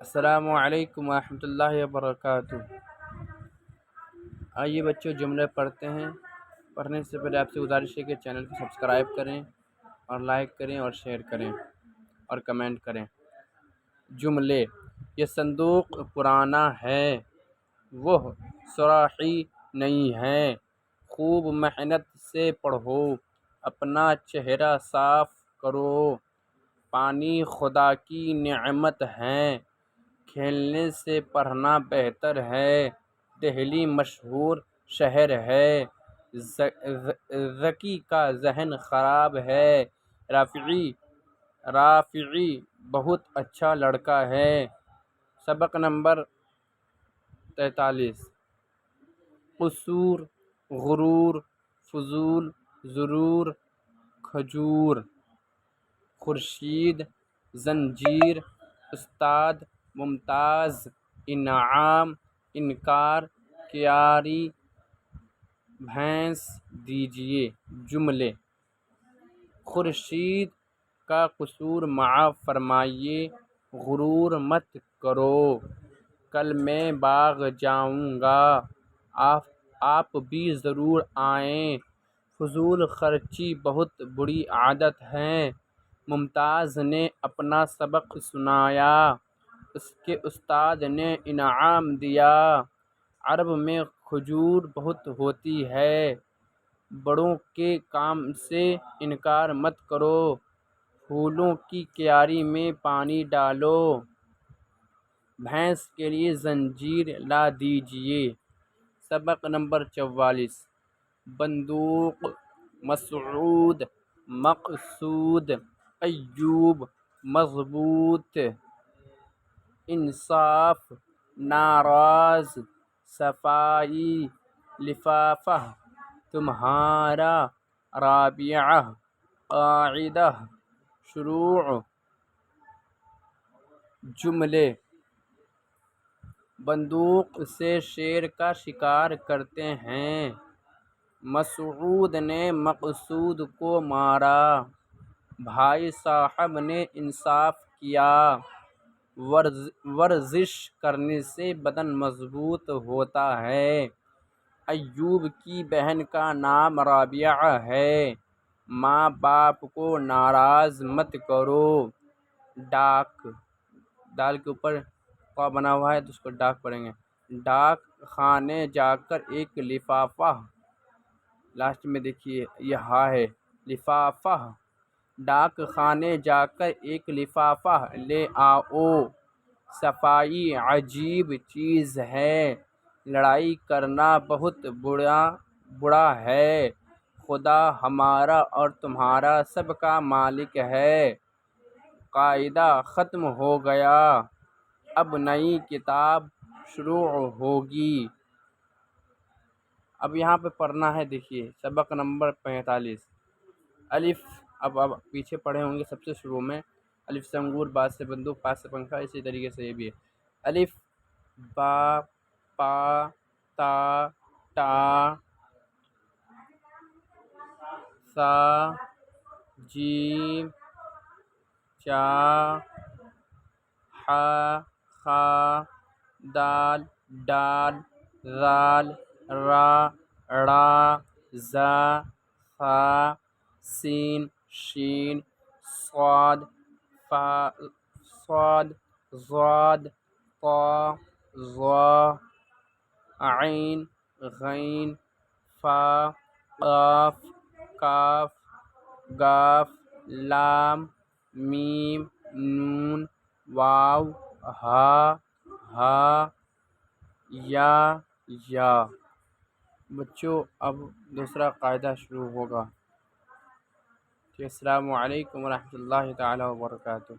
السلام علیکم ورحمۃ اللہ وبرکاتہ۔ آئیے بچوں جملے پڑھتے ہیں۔ پڑھنے سے پہلے آپ سے گزارش ہے کہ چینل کو سبسکرائب کریں اور لائک کریں اور شیئر کریں اور کمنٹ کریں۔ جملے: یہ صندوق پرانا ہے، وہ سوراخی نہیں ہے۔ خوب محنت سے پڑھو، اپنا چہرہ صاف کرو۔ پانی خدا کی نعمت ہے، کھیلنے سے پڑھنا بہتر ہے۔ دہلی مشہور شہر ہے، ذکی کا ذہن خراب ہے۔ رافعی بہت اچھا لڑکا ہے۔ سبق نمبر 43۔ قصور، غرور، فضول، ضرور، کھجور۔ خورشید، زنجیر، استاد، ممتاز، انعام، انکار، کیاری، بھینس۔ دیجیے جملے: خورشید کا قصور معاف فرمائیے، غرور مت کرو۔ کل میں باغ جاؤں گا، آپ بھی ضرور آئیں۔ فضول خرچی بہت بری عادت ہے۔ ممتاز نے اپنا سبق سنایا، اس کے استاد نے انعام دیا۔ عرب میں کھجور بہت ہوتی ہے۔ بڑوں کے کام سے انکار مت کرو۔ پھولوں کی کیاری میں پانی ڈالو۔ بھینس کے لیے زنجیر لا دیجیے۔ سبق نمبر 44۔ بندوق، مسعود، مقصود، ایوب، مضبوط، انصاف، ناراض، صفائی، لفافہ، تمہارا، رابعہ، قاعدہ، شروع۔ جملے: بندوق سے شیر کا شکار کرتے ہیں۔ مسعود نے مقصود کو مارا۔ بھائی صاحب نے انصاف کیا۔ ورزش کرنے سے بدن مضبوط ہوتا ہے۔ ایوب کی بہن کا نام رابعہ ہے۔ ماں باپ کو ناراض مت کرو۔ ڈاک، دال کے اوپر قاف بنا ہوا ہے تو اس کو ڈاک پڑھیں گے۔ ڈاک خانے جا کر ایک لفافہ، لاسٹ میں دیکھیے یہ ہا ہے، لفافہ۔ ڈاک خانے جا کر ایک لفافہ لے آؤ۔ صفائی عجیب چیز ہے، لڑائی کرنا بہت برا ہے۔ خدا ہمارا اور تمہارا سب کا مالک ہے۔ قاعدہ ختم ہو گیا، اب نئی کتاب شروع ہوگی۔ اب یہاں پہ پڑھنا ہے، دیکھیے سبق نمبر 45۔ الف، اب پیچھے پڑھے ہوں گے سب سے شروع میں۔ الف سے انگور، با سے بندوق، پا سے پنکھا، اسی طریقے سے یہ بھی ہے۔ الف، با، پا، تا، ٹا، سا، جیم، چا، حا، خا، دال، ڈال، ذال، را، ڑا، زا، فا، سین، شین، صاد، ضاد، طا، ظا، عین، غین، فا، قاف، کاف، گاف، لام، میم، نون، واو، ہا، ہا، یا۔ بچوں اب دوسرا قاعدہ شروع ہوگا۔ السلام علیکم ورحمۃ اللہ تعالیٰ وبرکاتہ۔